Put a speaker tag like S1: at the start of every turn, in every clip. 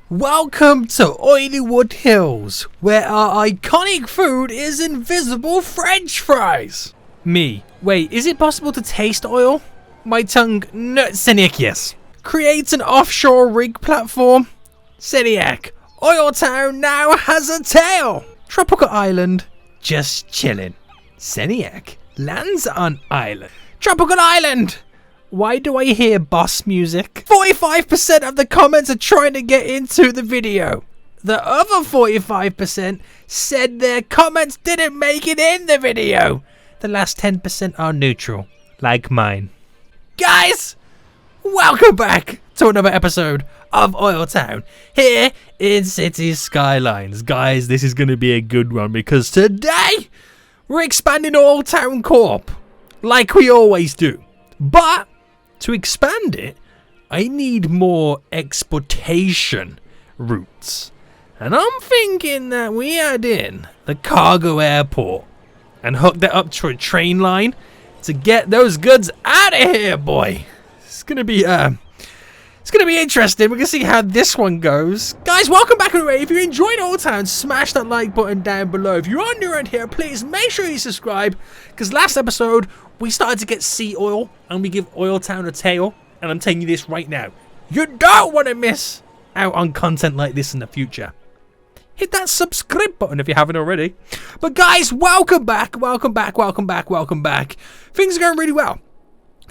S1: Welcome to Oilywood Hills, where our iconic food is invisible French fries. Me. Wait, is it possible to taste oil? My tongue. No, Seniac, yes. Create an offshore rig platform. Seniac. OilTown now has a tail. Tropical island. Just chillin'. Seniac. Lands on island. Tropical island. Why do I hear boss music? 45% of the comments are trying to get into the video. The other 45% said their comments didn't make it in the video. The last 10% are neutral, like mine. Guys, welcome back to another episode of OilTown here in City Skylines. Guys, this is going to be a good one because today we're expanding OilTown Corp like we always do. But to expand it, I need more exportation routes. And I'm thinking that we add in the cargo airport and hook that up to a train line to get those goods out of here, boy. It's gonna be interesting. We're gonna see how this one goes. Guys, welcome back anyway. If you enjoyed OilTown, smash that like button down below. If you're on new around here, please make sure you subscribe, because last episode we started to get sea oil and we give OilTown a tail, and I'm telling you this right now, you don't want to miss out on content like this in the future. Hit that subscribe button if you haven't already. But guys, welcome back. Things are going really well.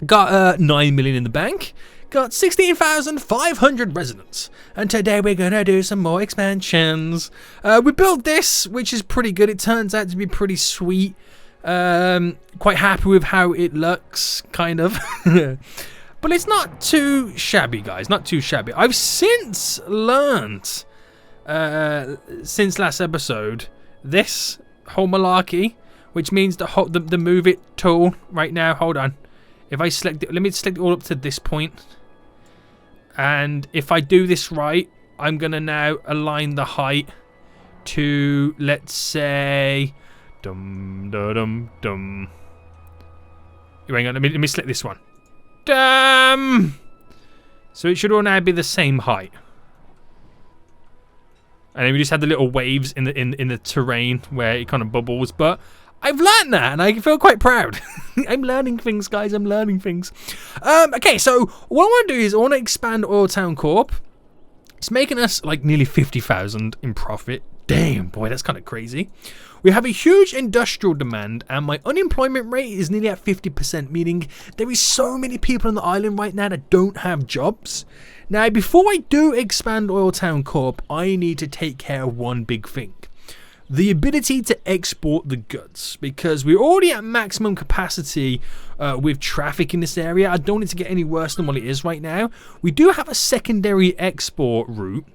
S1: Got 9 million in the bank. Got 16,500 residents. And today we're going to do some more expansions. We built this, which is pretty good. It turns out to be pretty sweet. Quite happy with how it looks, kind of. But it's not too shabby, guys. Not too shabby. I've since learnt, since last episode, this whole malarkey, which means the move it tool right now. Hold on. If I select it, let me select it all up to this point. And if I do this right, I'm going to now align the height to, let's say, hang on, let me select this one. So it should all now be the same height. And then we just had the little waves in the terrain where it kind of bubbles. But I've learned that, and I feel quite proud. I'm learning things, guys. I'm learning things. Okay, so what I want to do is I want to expand OilTown Corp. It's making us like nearly 50,000 in profit. Damn, boy, that's kind of crazy. We have a huge industrial demand, and my unemployment rate is nearly at 50%, meaning there is so many people on the island right now that don't have jobs. Now, before I do expand OilTown Corp, I need to take care of one big thing. The ability to export the goods, because we're already at maximum capacity with traffic in this area. I don't need to get any worse than what it is right now. We do have a secondary export route,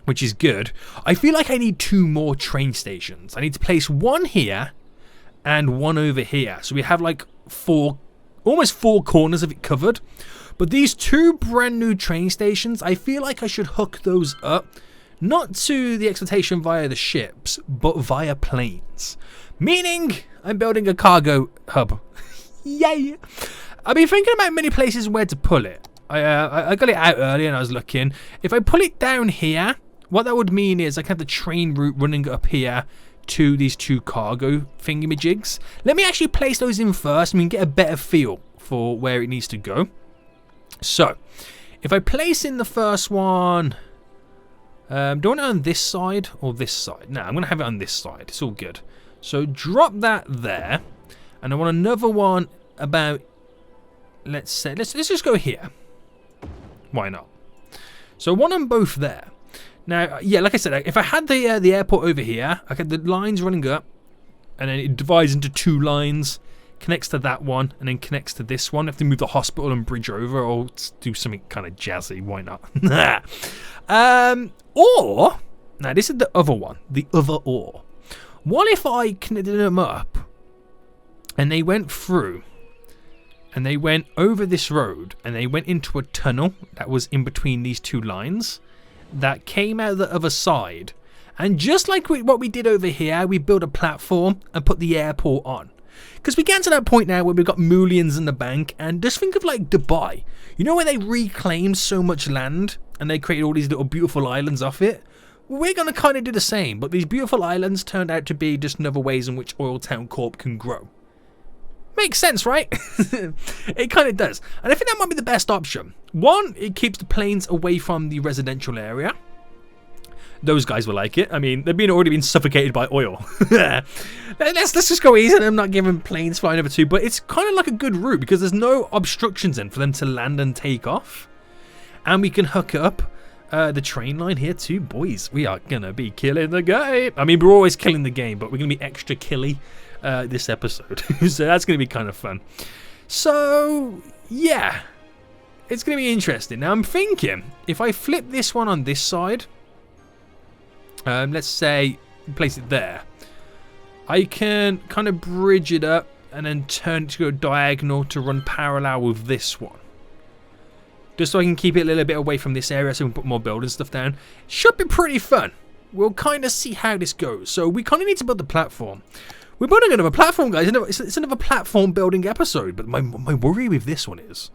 S1: which is good. I feel like I need 2 more train stations. I need to place one here and one over here. So we have like almost 4 corners of it covered. But these 2 brand new train stations, I feel like I should hook those up. Not to the exportation via the ships, but via planes. Meaning, I'm building a cargo hub. Yay! I've been thinking about many places where to pull it. I got it out earlier and I was looking. If I pull it down here, what that would mean is I can have the train route running up here to these 2 cargo thingamajigs. Let me actually place those in first and we can get a better feel for where it needs to go. So, if I place in the first one, do I want it on this side or this side? No, I'm going to have it on this side. It's all good. So drop that there. And I want another one about, let's say, let's just go here. Why not? So one on both there. Now, yeah, like I said, if I had the airport over here, I had the lines running up, and then it divides into 2 lines, connects to that one, and then connects to this one. I have to move the hospital and bridge over, or do something kind of jazzy. Why not? Or, now this is the other one, the other or. What if I connected them up, and they went through, and they went over this road, and they went into a tunnel that was in between these 2 lines, that came out the other side, and just like what we did over here, we built a platform and put the airport on. Because we get to that point now where we've got millions in the bank, and just think of like Dubai. You know where they reclaimed so much land and they created all these little beautiful islands off it. We're going to kind of do the same, but these beautiful islands turned out to be just another ways in which OilTown Corp can grow. Makes sense, right? It kind of does. And I think that might be the best option. One, it keeps the planes away from the residential area. Those guys will like it. I mean, they've already been suffocated by oil. let's just go easy. I'm not giving planes flying over too, but it's kind of like a good route because there's no obstructions in for them to land and take off. And we can hook up the train line here too. Boys, we are going to be killing the game. I mean, we're always killing the game, but we're going to be extra killy this episode. So that's going to be kind of fun. So, yeah. It's going to be interesting. Now, I'm thinking, if I flip this one on this side, let's say, place it there, I can kind of bridge it up and then turn it to go diagonal to run parallel with this one. Just so I can keep it a little bit away from this area so we can put more building stuff down. Should be pretty fun. We'll kind of see how this goes. So we kind of need to build the platform. We're building another platform, guys. It's another platform building episode. But my worry with this one is,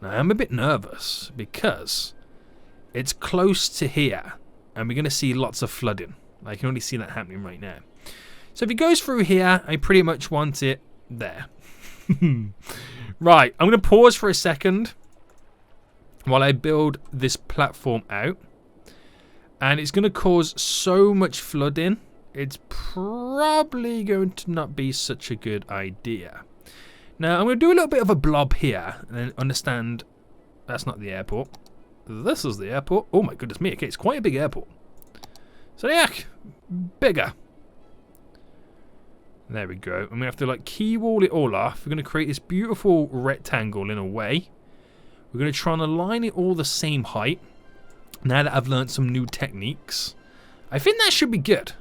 S1: now I'm a bit nervous because it's close to here. And we're going to see lots of flooding. I can only see that happening right now. So if it goes through here, I pretty much want it there. Right, I'm going to pause for a second while I build this platform out. And it's going to cause so much flooding, it's probably going to not be such a good idea. Now, I'm going to do a little bit of a blob here and then understand that's not the airport. This is the airport. Oh my goodness me. Okay, it's quite a big airport. So yeah, bigger. There we go. And we have to like key wall it all off. We're going to create this beautiful rectangle in a way. We're going to try and align it all the same height. Now that I've learned some new techniques, I think that should be good.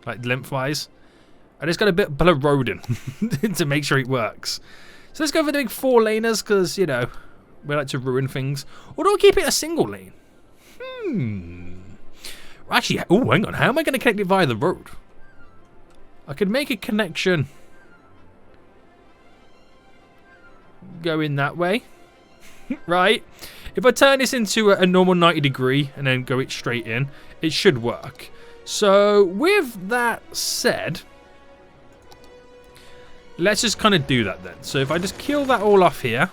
S1: Like lengthwise. I just got a bit of road in to make sure it works. So let's go for the big 4-laners because, you know, we like to ruin things. Or do I keep it a single lane? Actually, oh, hang on. How am I going to connect it via the road? I could make a connection going that way. Right? If I turn this into a normal 90 degree and then go it straight in, it should work. So, with that said, let's just kind of do that then. So, if I just kill that all off here,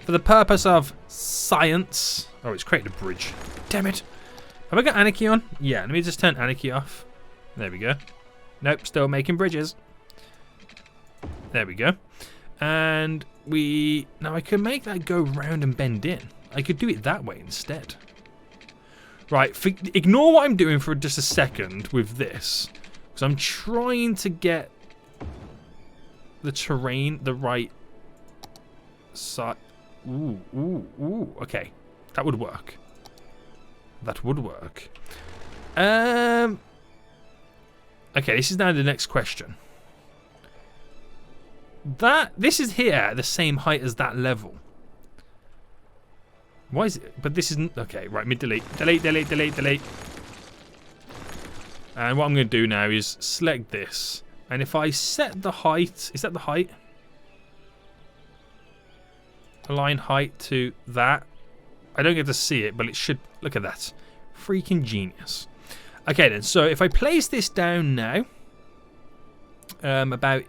S1: for the purpose of science. Oh, it's created a bridge. Damn it. Have I got anarchy on? Yeah, let me just turn anarchy off. There we go. Nope, still making bridges. There we go. And now I can make that go round and bend in. I could do it that way instead. Right, ignore what I'm doing for just a second with this. Because I'm trying to get the terrain the right side. Ooh, okay. That would work. That would work. Okay, this is now the next question. This is here at the same height as that level. Why is it? But this isn't. Okay, right, delete. And what I'm going to do now is select this. And if I set the height, is that the height? Align height to that. I don't get to see it, but it should. Look at that. Freaking genius. Okay then, so if I place this down now, about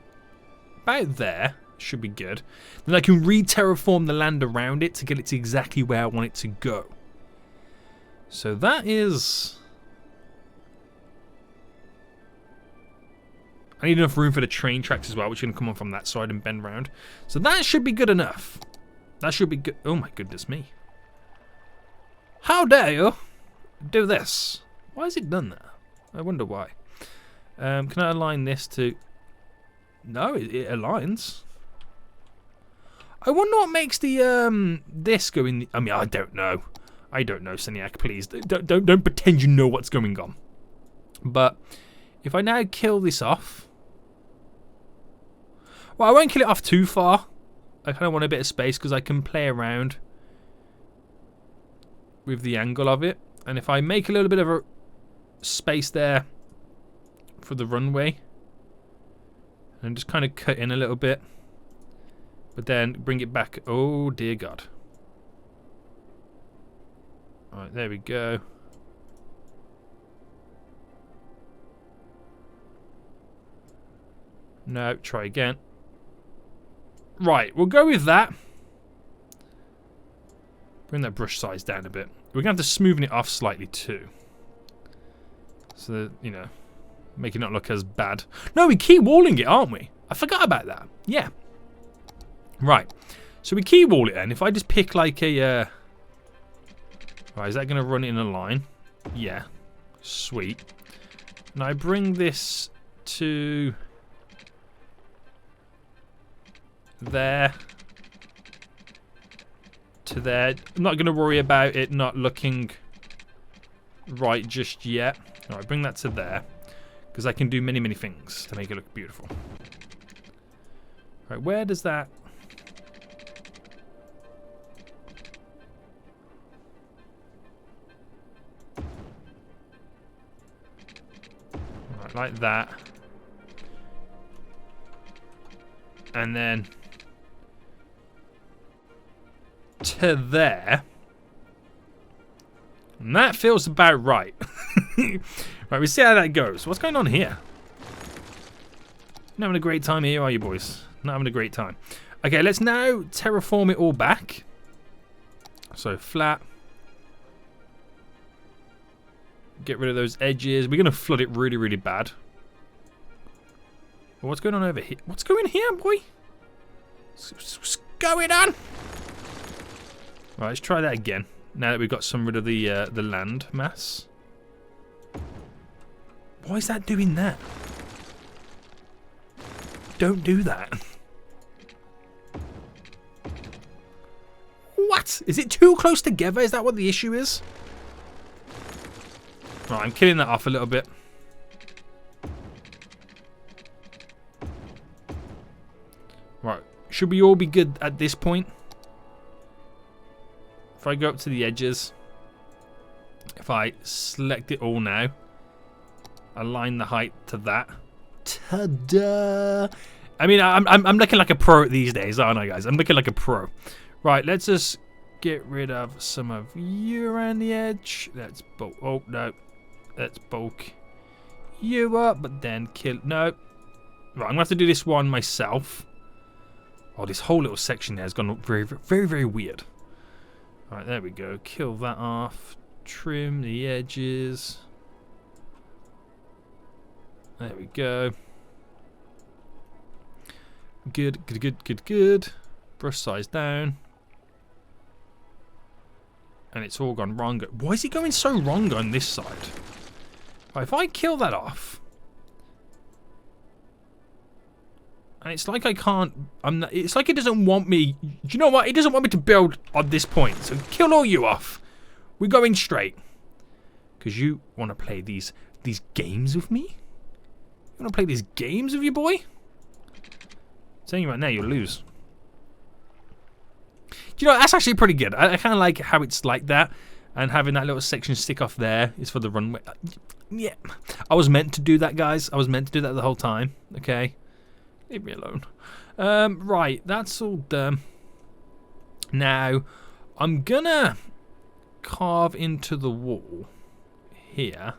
S1: there, should be good. Then I can re-terraform the land around it to get it to exactly where I want it to go. So that is... I need enough room for the train tracks as well, which are going to come on from that side and bend round. So that should be good enough. That should be good. Oh my goodness me. How dare you do this? Why has it done that? I wonder why. Can I align this to... No, it aligns. I wonder what makes the this go in the... I mean, I don't know. I don't know, Seniac, please. Don't pretend you know what's going on. But if I now kill this off... Well, I won't kill it off too far. I kind of want a bit of space because I can play around with the angle of it. And if I make a little bit of a space there for the runway and just kind of cut in a little bit, but then bring it back. Oh dear God. Alright, there we go. No, try again. Right, we'll go with that. Bring that brush size down a bit. We're going to have to smoothen it off slightly too. So that, you know, make it not look as bad. No, we key walling it, aren't we? I forgot about that. Yeah. Right. So we key wall it then. If I just pick like a... Right, is that going to run in a line? Yeah. Sweet. And I bring this to... there. To there. I'm not going to worry about it not looking right just yet. Alright, bring that to there. Because I can do many, many things to make it look beautiful. Right, where does that... Right, like that. And then... to there. And that feels about right. Right, we see how that goes. What's going on here? Not having a great time here, are you boys? Not having a great time. Okay, let's now terraform it all back. So flat. Get rid of those edges. We're going to flood it really, really bad. Well, what's going on over here? What's going here, boy? What's going on? Right, let's try that again. Now that we've got some rid of the land mass. Why is that doing that? Don't do that. What? Is it too close together? Is that what the issue is? Right, I'm killing that off a little bit. Right, should we all be good at this point? If I go up to the edges, if I select it all now, align the height to that. Ta-da! I mean, I'm looking like a pro these days, aren't I, guys? I'm looking like a pro. Right, let's just get rid of some of you around the edge. Let's bulk. Oh no, let's bulk you up, but then kill. No. Right, I'm gonna have to do this one myself. Oh, this whole little section there has gone very, very, very weird. Right, there we go. Kill that off. Trim the edges. There we go. Good, good, good, good, good. Brush size down. And it's all gone wrong. Why is it going so wrong on this side? Right, if I kill that off. And it's like I can't... it's like it doesn't want me... Do you know what? It doesn't want me to build on this point. So kill all you off. We're going straight. Because you want to play these games with me? You want to play these games with you, boy? I'm telling you right now, you'll lose. Do you know, that's actually pretty good. I kind of like how it's like that. And having that little section stick off there is for the runway. Yeah. I was meant to do that, guys. I was meant to do that the whole time. Okay. Leave me alone. Right, that's all done. Now, I'm gonna carve into the wall here.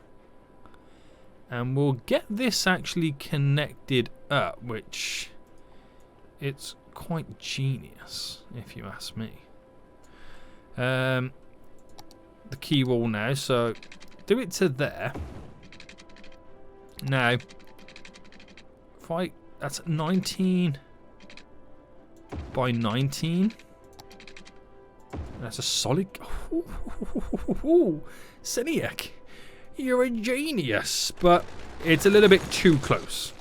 S1: And we'll get this actually connected up, which it's quite genius, if you ask me. The key wall now, so do it to there. Now, if I... That's 19 by 19. That's a solid... Seniac, you're a genius, but it's a little bit too close.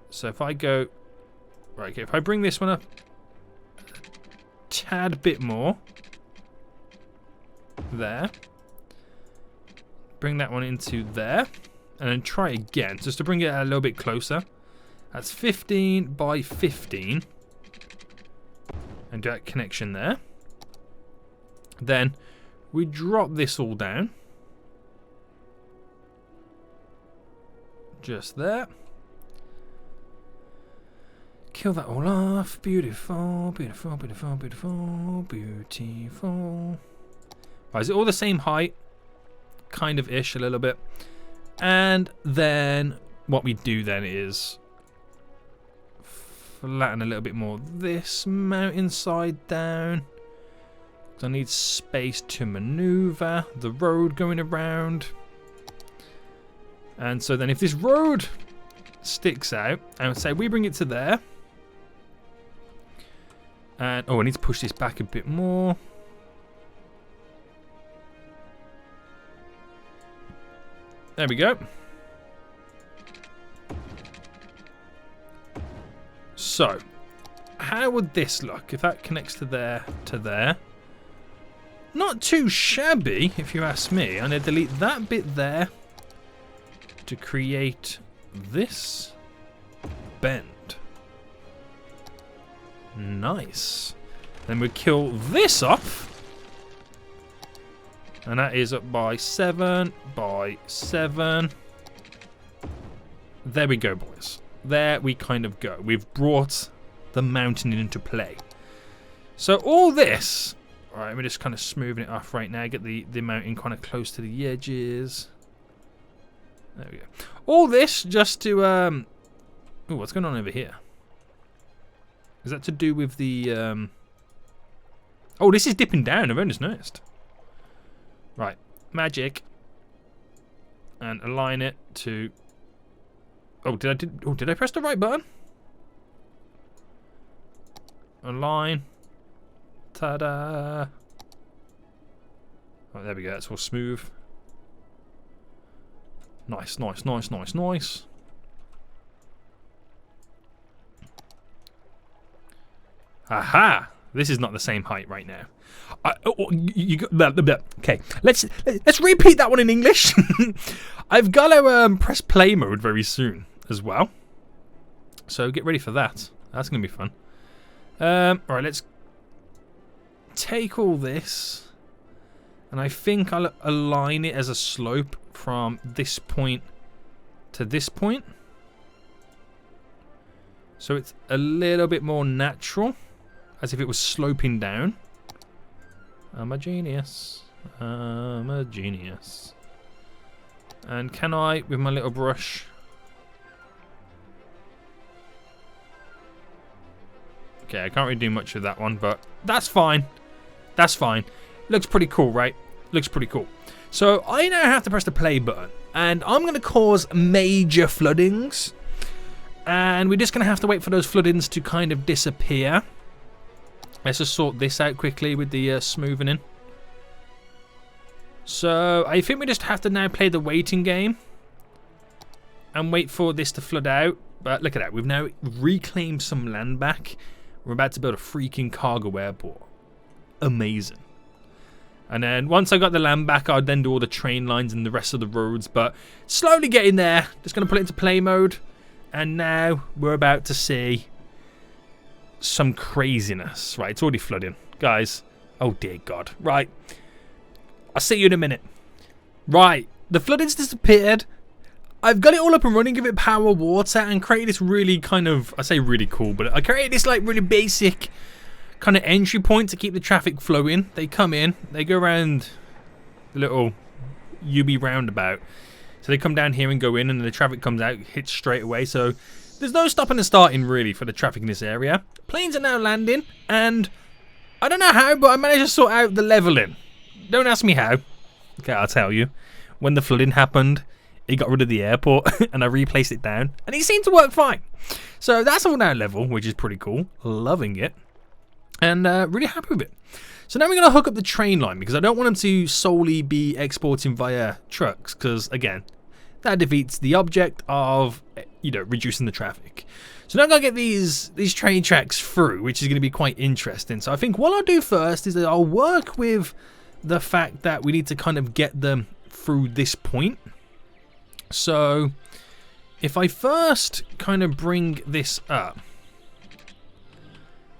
S1: So if I go... Right, okay, if I bring this one up a tad bit more. There. Bring that one into there. And then try again, just to bring it a little bit closer. That's 15 by 15. And do that connection there. Then we drop this all down. Just there. Kill that all off. Beautiful, beautiful, beautiful, beautiful, beautiful. Right, is it all the same height? Kind of ish, a little bit. And then what we do then is flatten a little bit more this mountainside down. I need space to maneuver the road going around. And so then if this road sticks out, I would say we bring it to there. And oh, I need to push this back a bit more. There we go. So, how would this look if that connects to there to there? Not too shabby, if you ask me. I'm going to delete that bit there to create this bend. Nice. Then we kill this off. And that is up by 7 by 7. There we go, boys. There we kind of go. We've brought the mountain into play. So all this... Alright, we're just kind of smoothing it off right now. Get the mountain kind of close to the edges. There we go. All this just to... Ooh, what's going on over here? Is that to do with the... Oh, this is dipping down. I've only just noticed. Right, magic, and align it to. Oh, did I press the right button? Align. Ta-da! Oh, there we go. That's all smooth. Nice, nice, nice, nice, nice. Aha! This is not the same height right now. Okay, let's repeat that one in English. I've got to press play mode very soon as well, so get ready for that. That's gonna be fun. Alright, let's take all this, and I think I'll align it as a slope from this point to this point, so it's a little bit more natural, as if it was sloping down. I'm a genius. I'm a genius. And can I, with my little brush... Okay, I can't really do much with that one, but that's fine. That's fine. Looks pretty cool, right? Looks pretty cool. So I now have to press the play button, and I'm going to cause major floodings. And we're just going to have to wait for those floodings to kind of disappear. Let's just sort this out quickly with the smoothing in. So I think we just have to now play the waiting game and wait for this to flood out. But look at that, we've now reclaimed some land back. We're about to build a freaking cargo airport. Amazing. And then once I got the land back, I'd then do all the train lines and the rest of the roads. But slowly getting there. Just going to put it into play mode. And now we're about to see some craziness. Right, it's already flooding. Guys, oh dear God. Right, I'll see you in a minute. Right, the flooding's disappeared. I've got it all up and running, give it power, water, and created this really kind of, I say really cool, but I created this like really basic kind of entry point to keep the traffic flowing. They come in, they go around the little UB roundabout. So they come down here and go in, and the traffic comes out, hits straight away. So there's no stopping and starting really for the traffic in this area. Planes are now landing, and I don't know how, but I managed to sort out the leveling. Don't ask me how. Okay, I'll tell you. When the flooding happened, it got rid of the airport, and I replaced it down, and it seemed to work fine. So that's all now level, which is pretty cool. Loving it, and really happy with it. So now we're going to hook up the train line, because I don't want them to solely be exporting via trucks, because again, that defeats the object of, you know, reducing the traffic. So now I'm going to get these train tracks through, which is going to be quite interesting. So I think what I'll do first is that I'll work with the fact that we need to kind of get them through this point. So if I first kind of bring this up,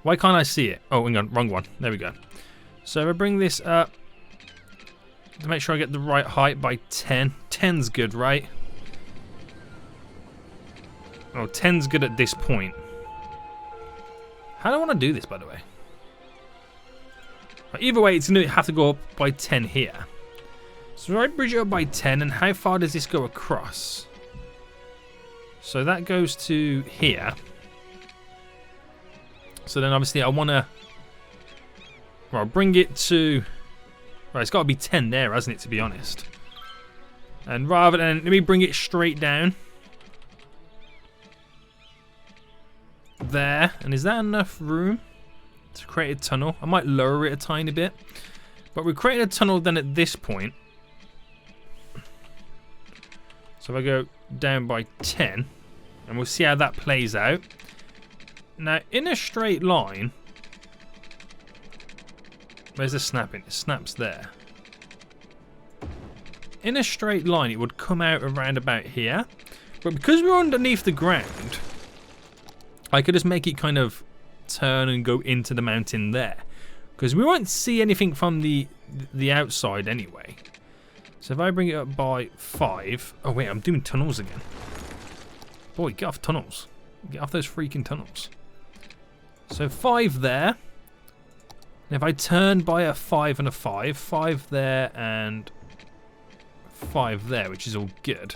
S1: why can't I see it? Oh, hang on, wrong one. There we go. So if I bring this up to make sure I get the right height by 10. 10's good, right? Oh, 10's good at this point. How do I want to do this, by the way? Right, either way, it's going to have to go up by 10 here. So I bridge it up by 10, and how far does this go across? So that goes to here. So then obviously I want to... Well, bring it to... Right, it's got to be 10 there, hasn't it, to be honest? And rather than... Let me bring it straight down. There. And is that enough room to create a tunnel? I might lower it a tiny bit. But we're creating a tunnel then at this point. So if I go down by 10, and we'll see how that plays out. Now, in a straight line, where's the snapping? It snaps there. In a straight line, it would come out around about here. But because we're underneath the ground, I could just make it kind of turn and go into the mountain there. Because we won't see anything from the outside anyway. So if I bring it up by 5... Oh wait, I'm doing tunnels again. Boy, get off tunnels. Get off those freaking tunnels. So 5 there. And if I turn by a 5 and a 5, 5 there and 5 there, which is all good.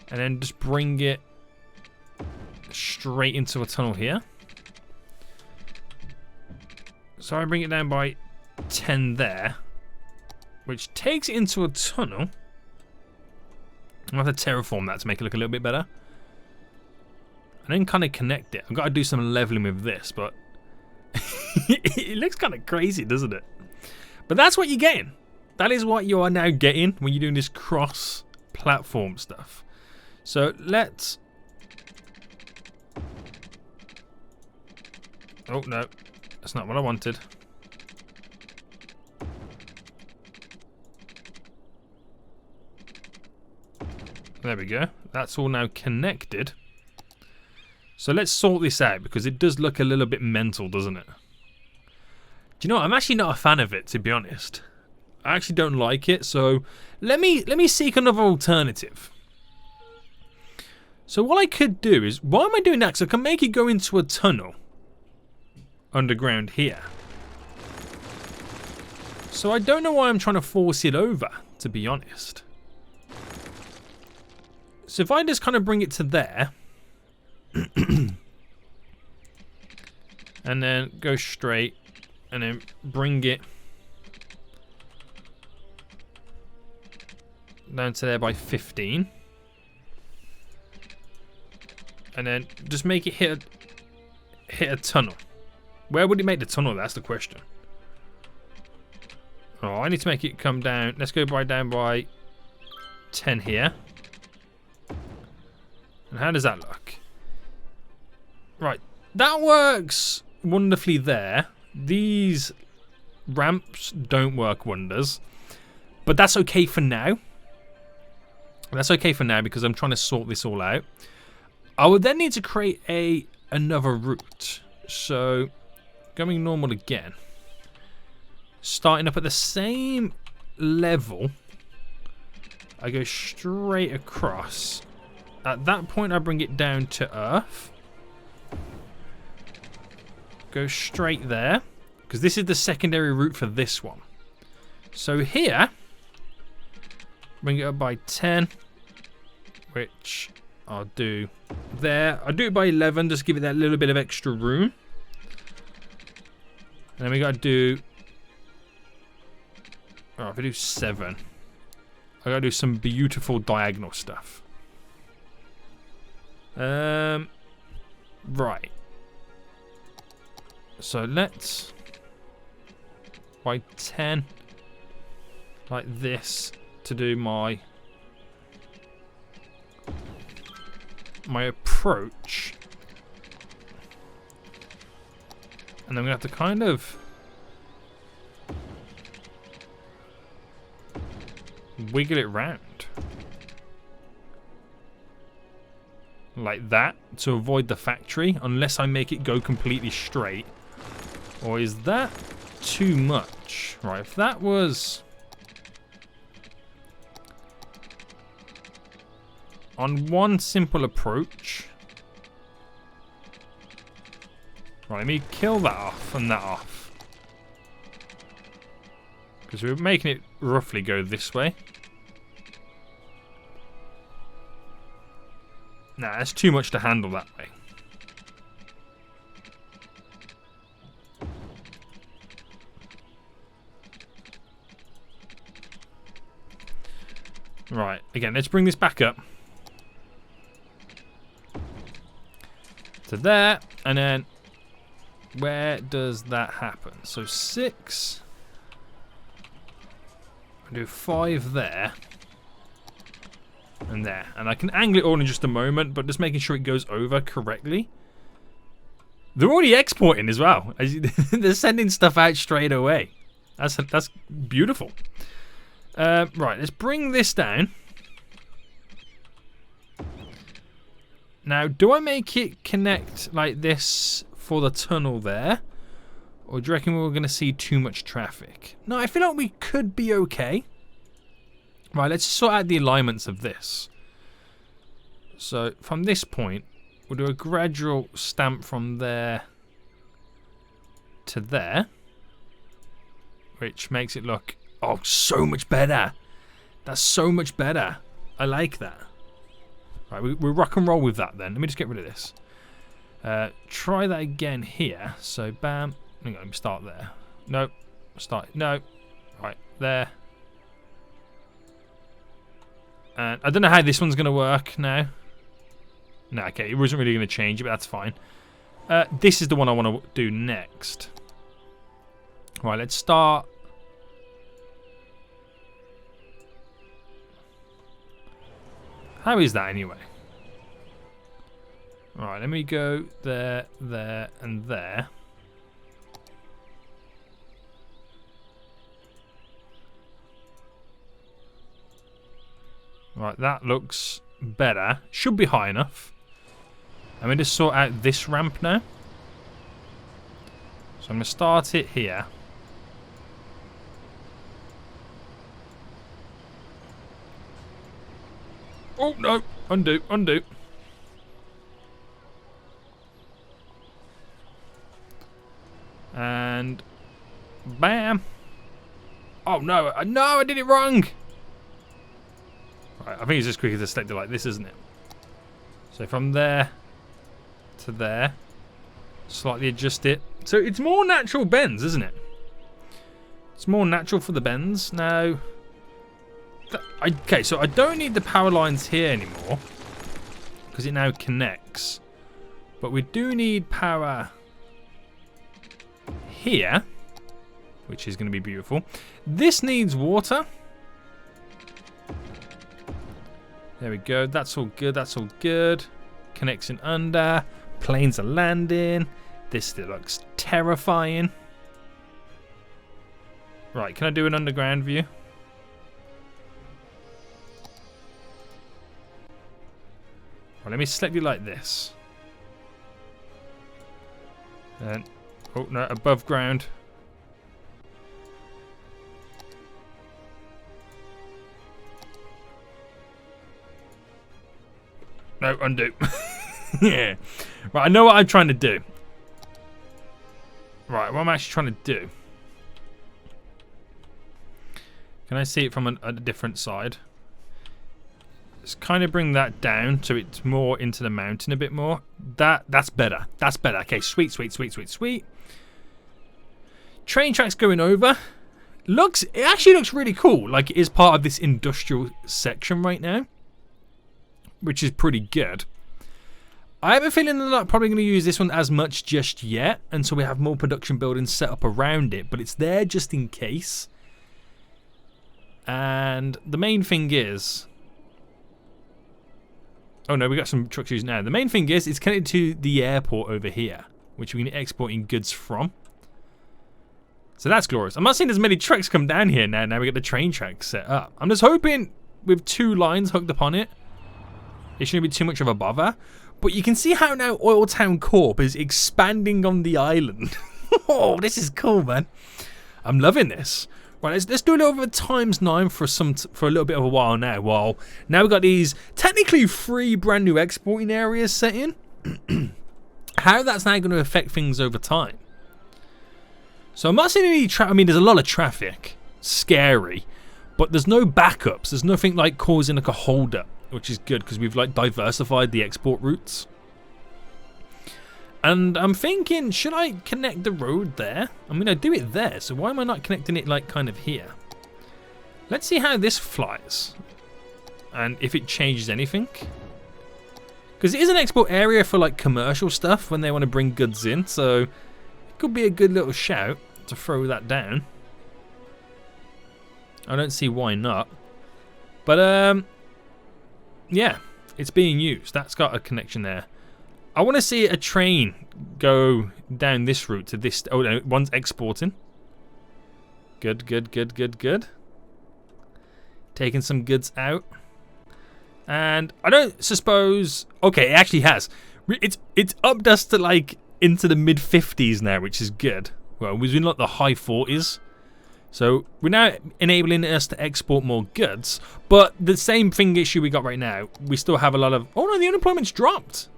S1: And then just bring it straight into a tunnel here. So I bring it down by 10 there, which takes it into a tunnel. I'll have to terraform that to make it look a little bit better. And then kind of connect it. I've got to do some leveling with this, but it looks kind of crazy, doesn't it? But that's what you're getting. That is what you are now getting when you're doing this cross-platform stuff. So let's... Oh, no. That's not what I wanted. There we go. That's all now connected. So let's sort this out because it does look a little bit mental, doesn't it? Do you know what? I'm actually not a fan of it, to be honest. I actually don't like it, so let me seek another alternative. So what I could do is, why am I doing that? Because I can make it go into a tunnel underground here. So I don't know why I'm trying to force it over, to be honest. So if I just kind of bring it to there, and then go straight, and then bring it down to there by 15, and then just make it hit a tunnel. Where would it make the tunnel? That's the question. Oh, I need to make it come down. Let's go down by 10 here. And how does that look? Right, that works wonderfully there. These ramps don't work wonders, but that's okay for now. That's okay for now because I'm trying to sort this all out. I would then need to create another route. So going normal again, starting up at the same level, I go straight across. At that point I bring it down to earth, go straight there, because this is the secondary route for this one. So here, bring it up by 10, which I'll do there. I'll do it by 11, just give it that little bit of extra room. And then we got to do... Oh, if I do 7, I got to do some beautiful diagonal stuff. Right. So let's... By 10, like this, to do my approach. And then we have to kind of wiggle it round like that to avoid the factory, unless I make it go completely straight. Or is that too much? Right, if that was on one simple approach. Right, let me kill that off and that off. Because we're making it roughly go this way. Nah, that's too much to handle that way. Right, again, let's bring this back up. To there, and then where does that happen? So 6. I'll do 5 there. And there. And I can angle it all in just a moment, but just making sure it goes over correctly. They're already exporting as well. They're sending stuff out straight away. That's beautiful. Right, let's bring this down. Now, do I make it connect like this for the tunnel there? Or do you reckon we're going to see too much traffic? No, I feel like we could be okay. Right, let's sort out the alignments of this. So, from this point, we'll do a gradual stamp from there to there. Which makes it look, oh, so much better. That's so much better. I like that. Right, we'll rock and roll with that then. Let me just get rid of this. Try that again here. So, bam. Hang on, let me start there. No. Start. No. Right, there. And I don't know how this one's going to work now. No, okay, it wasn't really going to change it, but that's fine. This is the one I want to do next. Right, let's start. How is that anyway? Right, let me go there, there, and there. Right, that looks better. Should be high enough. I'm going to sort out this ramp now. So I'm going to start it here. Oh, no. Undo, undo. And bam. Oh, no. No, I did it wrong. Right, I think it's just quicker to select it like this, isn't it? So from there to there. Slightly adjust it. So it's more natural bends, isn't it? It's more natural for the bends. Now... Okay, so I don't need the power lines here anymore because it now connects. But we do need power here, which is going to be beautiful. This needs water. There we go. That's all good. That's all good. Connects in under. Planes are landing. This still looks terrifying. Right, can I do an underground view? Well, let me select it like this. And, oh no, above ground. No, undo. Yeah. Right, I know what I'm trying to do. Right, what I'm actually trying to do. Can I see it from a different side? Let's kind of bring that down so it's more into the mountain a bit more. That's better. That's better. Okay, sweet, sweet, sweet, sweet, sweet. Train tracks going over. It actually looks really cool. Like it is part of this industrial section right now, which is pretty good. I have a feeling they're not probably going to use this one as much just yet, and so we have more production buildings set up around it, but it's there just in case. And the main thing is... Oh no, we got some trucks using now. The main thing is it's connected to the airport over here, which we can exporting goods from. So that's glorious. I'm not seeing as many trucks come down here now. Now we got the train tracks set up. I'm just hoping with 2 lines hooked upon it, it shouldn't be too much of a bother. But you can see how now OilTown Corp is expanding on the island. Oh, this is cool, man. I'm loving this. Right, let's do a little bit of ×9 for a little bit of a while now. Well, now we've got these technically 3 brand new exporting areas set in. How that's now going to affect things over time. So I'm not seeing any I mean, there's a lot of traffic. scary, but there's no backups. There's nothing like causing like a holdup, which is good because we've like diversified the export routes. And I'm thinking, should I connect the road there? I mean, I do it there, so why am I not connecting it like kind of here? Let's see how this flies and if it changes anything. Because it is an export area for like commercial stuff when they want to bring goods in, so it could be a good little shout to throw that down. I don't see why not. But yeah, it's being used. That's got a connection there. I want to see a train go down this route to this. Oh no, one's exporting. Good, good, good, good, good. Taking some goods out. And I don't suppose... Okay, it actually has. It's upped us to like into the mid-50s now, which is good. Well, we're in like the high 40s. So we're now enabling us to export more goods. But the same thing issue we got right now, we still have a lot of... Oh no, the unemployment's dropped.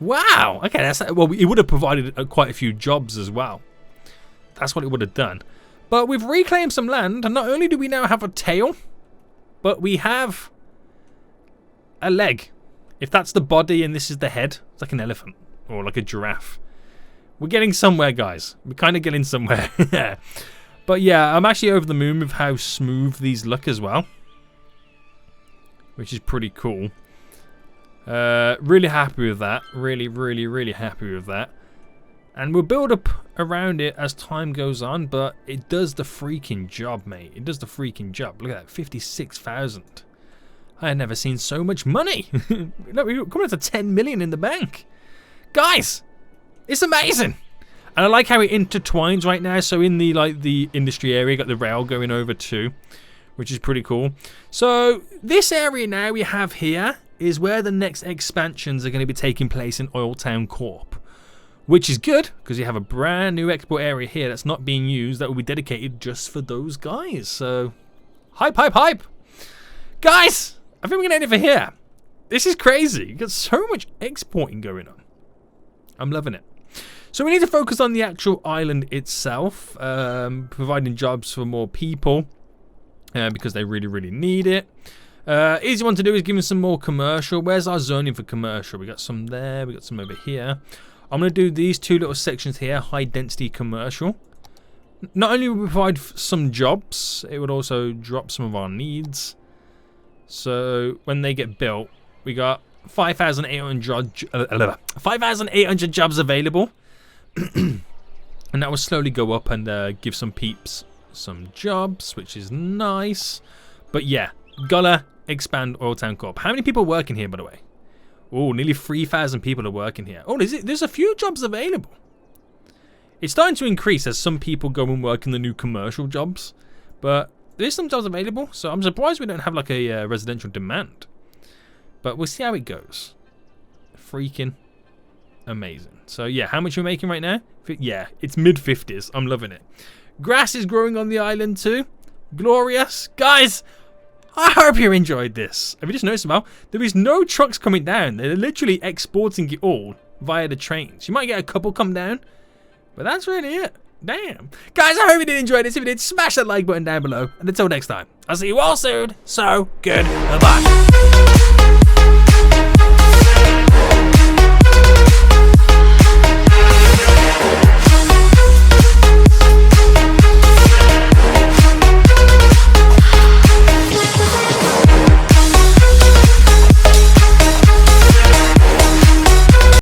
S1: Wow. Okay, that's... Well, it would have provided quite a few jobs as well. That's what it would have done. But we've reclaimed some land, and not only do we now have a tail, but we have a leg. If that's the body and this is the head, it's like an elephant or like a giraffe. We're getting somewhere, guys. We're kind of getting somewhere. But yeah, I'm actually over the moon with how smooth these look as well, which is pretty cool. Really happy with that. Really, really, really happy with that. And we'll build up around it as time goes on, but it does the freaking job, mate. It does the freaking job. Look at that, 56,000. I had never seen so much money. Look, we're coming up to 10 million in the bank. Guys, it's amazing. And I like how it intertwines right now. So in the the industry area, got the rail going over too, which is pretty cool. So this area now we have here is where the next expansions are going to be taking place in OilTown Corp. Which is good, because you have a brand new export area here that's not being used that will be dedicated just for those guys. So, hype, hype, hype. Guys, I think we're going to end it for here. This is crazy. You've got so much exporting going on. I'm loving it. So we need to focus on the actual island itself, providing jobs for more people, because they really, really need it. Easy one to do is give them some more commercial. Where's our zoning for commercial? We got some there, we got some over here. I'm going to do these two little sections here, high density commercial. Not only will we provide some jobs, it would also drop some of our needs. So when they get built, we got 5,800 jobs available. And that will slowly go up and give some peeps some jobs, which is nice. But yeah, gotta expand OilTown Corp. How many people work in here, by the way? Oh, nearly 3,000 people are working here. Oh, there's a few jobs available. It's starting to increase as some people go and work in the new commercial jobs. But there's some jobs available, so I'm surprised we don't have like a residential demand. But we'll see how it goes. Freaking amazing. So yeah, how much are we making right now? Yeah, it's mid-50s. I'm loving it. Grass is growing on the island too. Glorious. Guys, I hope you enjoyed this. Have you just noticed about there is no trucks coming down? They're literally exporting it all via the trains. You might get a couple come down, but that's really it. Damn. Guys, I hope you did enjoy this. If you did, smash that like button down below. And until next time, I'll see you all soon. So, good. Bye-bye.